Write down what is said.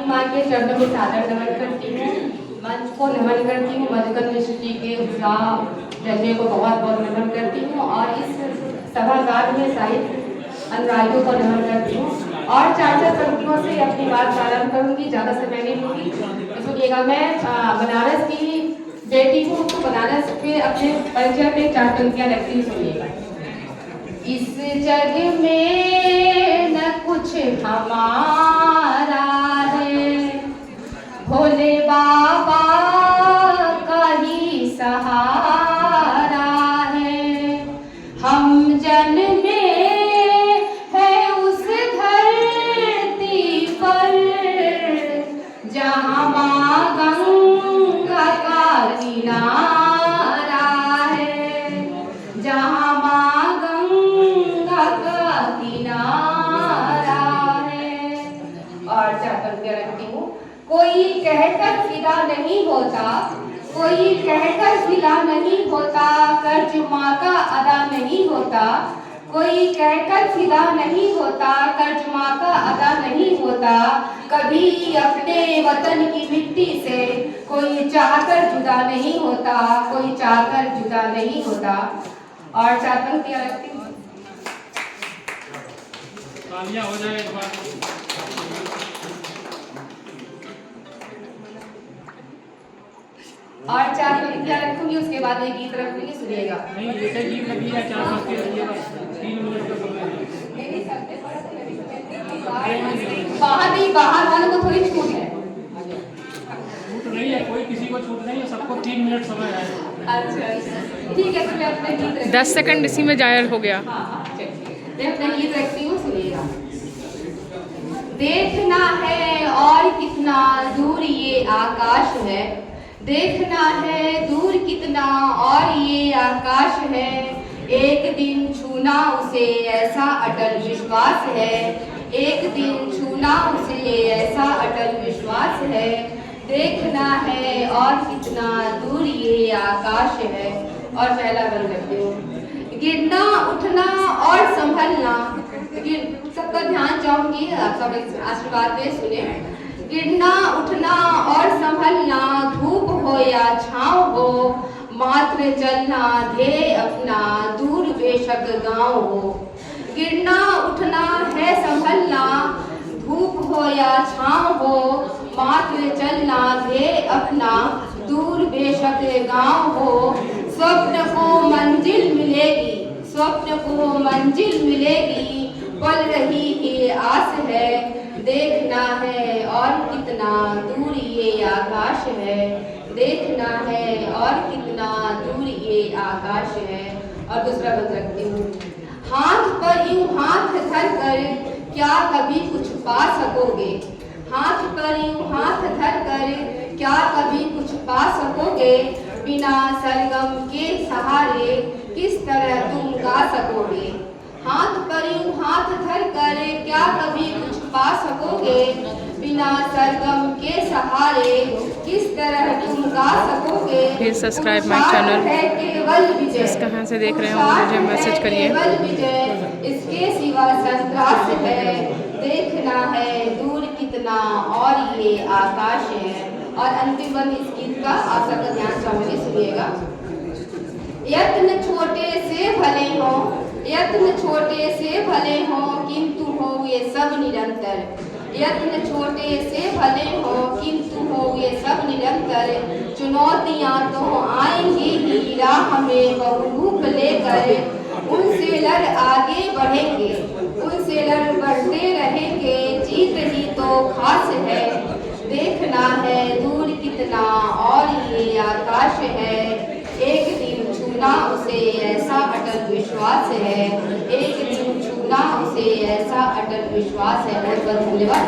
माँ के चरणों में सादर नमन करती हूँ। मंच को नमन करती हूँ। मधुकर मिश्र जी के उत्साह जज्बे को बहुत बहुत नमन करती हूँ और इस सभागार में साहित्य अनुरागियों को नमन करती हूँ और 4-4 पंक्तियों से अपनी बात प्रारंभ करूंगी। ज़्यादा समय नहीं लूंगी। तो सुनिएगा, मैं बनारस की बेटी हूँ, तो बनारस के अपने परिचय में 4 पंक्तियाँ रखती हूँ। सुनिएगा। इस जग में न कुछ हमारा है, भोले बाबा का ही सहारा है। हम जन्मे हैं उस धरती पर जहाँ माँ गंगा का किनारा है, जहाँ माँ गंगा का किनारा है। और 4 पंक्तियाँ रखती हूँ। कोई कहकर फिदा नहीं होता, कोई कहकर फिदा नहीं होता, कर्ज माँ का अदा नहीं होता। कोई कहकर फिदा नहीं होता, कर्ज माँ का अदा नहीं होता। कभी अपने वतन की मिट्टी से कोई चाहकर जुदा नहीं होता, कोई चाहकर जुदा नहीं होता। और 4 पंक्तियाँ रखती हूँ। तालियां हो जाए एक बार। और 4 पंक्तियाँ रखूंगी, उसके बाद एक गीत रखूंगी। सुनिएगा। नहीं, एक गीत लगी है, 4 पंक्तियां रखिएगा, 3 मिनट का समय है। बाहर वालों को थोड़ी छूट है। छूट नहीं है, कोई किसी को छूट नहीं है, सबको 3 मिनट समय है। अच्छा, ठीक है। तो मैं अपने गीत 10 सेकंड इसी में जाहिर हो गया। मैं अपना गीत रखती हूँ। सुनिएगा। देखना है और कितना दूर ये आकाश है, देखना है दूर कितना और ये आकाश है। एक दिन छूना उसे ऐसा अटल विश्वास है, एक दिन छूना उसे ऐसा अटल विश्वास है। देखना है और कितना दूर ये आकाश है। और पहला बंद करती हूँ। गिरना उठना और संभलना, सबका ध्यान चाहूंगी, आप सब आशीर्वाद में सुने। गिरना उठना और संभलना, धूप हो या छाँव हो, मात्र चलना ध्येय अपना, दूर बेशक गाँव हो। गिरना उठना है संभलना, धूप हो या छाँव हो, मात्र चलना ध्येय अपना, दूर बेशक गाँव हो। स्वप्न को मंजिल मिलेगी, स्वप्न को मंजिल मिलेगी, पल रही ये आस है। देखना है और कितना दूर ये आकाश है, देखना है और कितना दूर ये आकाश है। और दूसरा बंद रखती हूँ। हाथ पर यूं हाथ धर कर क्या कभी कुछ पा सकोगे, हाथ पर यूं हाथ धर कर क्या कभी कुछ पा सकोगे। बिना सरगम के सहारे किस तरह तुम गा सकोगे। हाथ पर यूं हाथ धर कर क्या कभी कुछ पा सकोगे। बिना सरगम के सहारे किस तरह तुम गा सकोगे। Please subscribe my channel. जिस कहाँ से देख रहे हो मुझे मैसेज करिए। केवल विजय इसके सिवा संत्रास है, देखना है दूर कितना और ये आकाश है। और अंतिम बंद इस गीत का आप सबका ध्यान चाहूंगी। सुनिएगा। यत्न छोटे से भले हो, यत्न छोटे से भले हो, किंतु हो ये सब निरंतर। यत्न छोटे से भले हो, किंतु हो ये सब निरंतर। चुनौतियां तो आएंगी ही राह में बहुरूप लेकर, उनसे लड़ आगे बढ़ेंगे, उनसे लड़ बढ़ते रहेंगे, जीत ही तो खास है। देखना है दूर कितना और ये आकाश है, एक दिन छूना उसे ऐसा अटल विश्वास है, एक दिन छूना उसे ऐसा अटल विश्वास है। बहुत बहुत धन्यवाद।